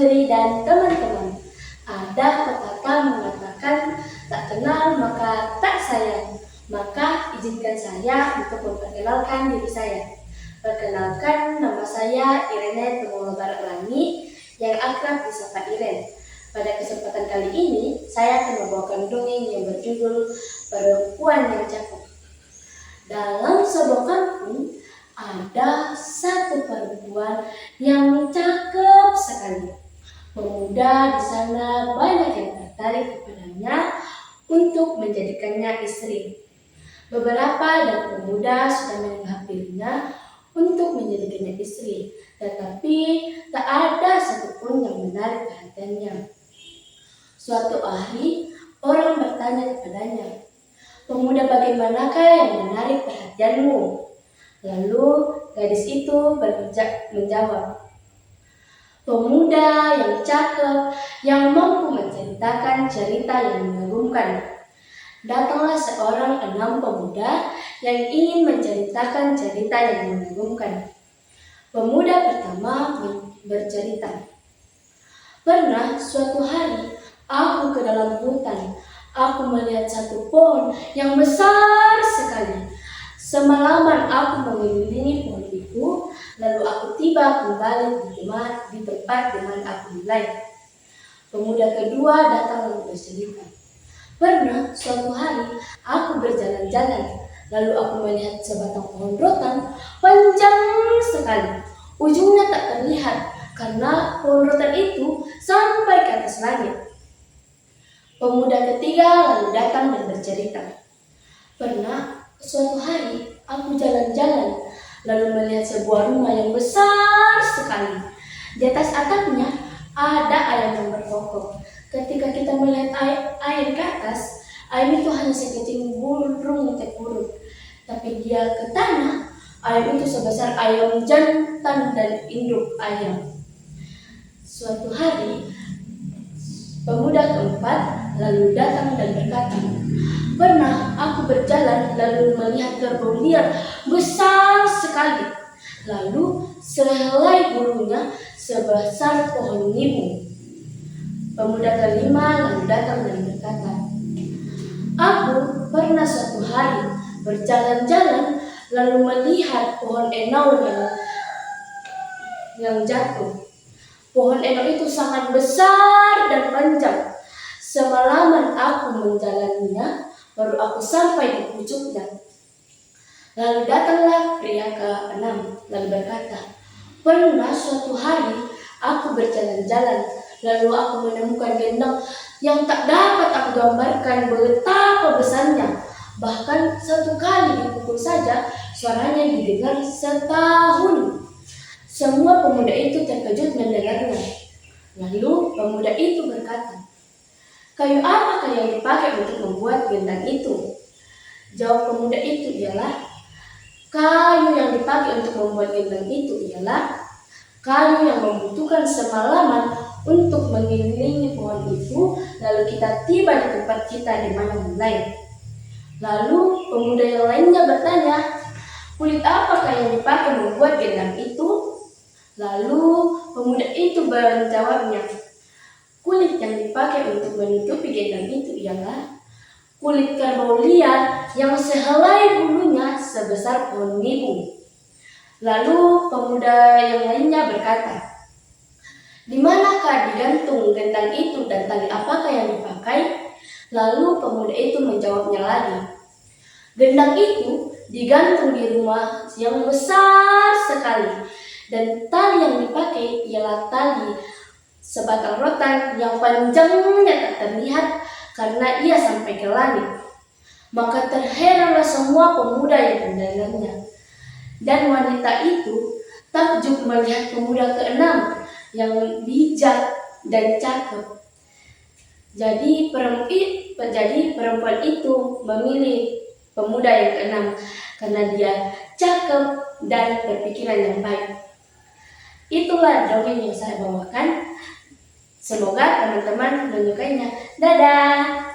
Putri dan teman-teman. Ada pepatah mengatakan tak kenal maka tak sayang. Maka izinkan saya untuk memperkenalkan diri saya. Perkenalkan, nama saya Irene Tumolo Baraklangi yang akrab disapa Iren. Pada kesempatan kali ini, saya akan membawakan dongeng yang berjudul Perempuan yang Cakep. Dalam sebuah kampung, ada satu perempuan yang cakep sekali. Pemuda di sana banyak yang tertarik kepadanya untuk menjadikannya istri. Beberapa dari pemuda sudah mengambilnya untuk menjadikannya istri, tetapi tak ada satupun yang menarik perhatiannya. Suatu hari, orang bertanya kepadanya, "Pemuda bagaimanakah yang menarik perhatianmu?" Lalu gadis itu menjawab, "Pemuda yang cakep, yang mampu menceritakan cerita yang mengagumkan." Datanglah seorang 6 pemuda yang ingin menceritakan cerita yang mengagumkan. Pemuda pertama bercerita, "Pernah suatu hari aku ke dalam hutan. Aku melihat satu pohon yang besar sekali. Semalaman aku mengelilingi pohon itu, lalu aku tiba kembali di tempat di mana aku mulai." Pemuda kedua datang lalu bercerita, "Pernah suatu hari aku berjalan-jalan, lalu aku melihat sebatang pohon rotan panjang sekali. Ujungnya tak terlihat karena pohon rotan itu sampai ke atas langit." Pemuda ketiga lalu datang dan bercerita, "Pernah suatu hari aku jalan-jalan, lalu melihat sebuah rumah yang besar sekali. Di atas atapnya ada ayam yang berkokok. Ketika kita melihat air ke atas, ayam itu hanya sekecil burung tekurut. Tapi dia ke tanah, ayam itu sebesar ayam jantan dan induk ayam." Suatu hari, pemuda keempat lalu datang dan berkata, "Pernah aku berjalan lalu melihat kerbau liar besar sekali. Lalu sehelai bulunya sebesar pohon nibu." Pemuda kelima lalu datang dan berkata, "Aku pernah suatu hari berjalan-jalan lalu melihat pohon enau yang jatuh. Pohon enau itu sangat besar dan panjang. Semalaman aku menjalaninya, baru aku sampai di pucuknya." Lalu datanglah pria ke-6 lalu berkata, "Pernah suatu hari aku berjalan-jalan, lalu aku menemukan gendang yang tak dapat aku gambarkan betapa besarnya. Bahkan satu kali dipukul saja, suaranya didengar setahun." Semua pemuda itu terkejut mendengarnya. Lalu pemuda itu berkata, "Kayu apakah yang dipakai untuk membuat gendang itu?" Jawab pemuda itu ialah, "Kayu yang dipakai untuk membuat gendang itu ialah kayu yang membutuhkan semalaman untuk mengelilingi pohon itu, lalu kita tiba di tempat kita di mana mulai." Lalu pemuda yang lainnya bertanya, "Kulit apakah yang dipakai membuat gendang itu?" Lalu pemuda itu menjawabnya, "Kulit yang dipakai untuk menutupi gendang itu ialah kulit kerbau liar yang sehelai bulunya sebesar pohon nibu." Lalu pemuda yang lainnya berkata, "Di manakah digantung gendang itu dan tali apakah yang dipakai?" Lalu pemuda itu menjawabnya lagi, "Gendang itu digantung di rumah yang besar sekali, dan tali yang dipakai ialah tali sebatang rotan yang panjangnya tak terlihat karena ia sampai ke langit." Maka terheranlah semua pemuda yang mendengarnya. Dan wanita itu takjub melihat pemuda ke-6 yang bijak dan cakep. Jadi perempuan itu memilih pemuda yang ke-6 karena dia cakep dan berpikiran yang baik. Itulah dongeng yang saya bawakan. Semoga teman-teman menyukainya. Dadah!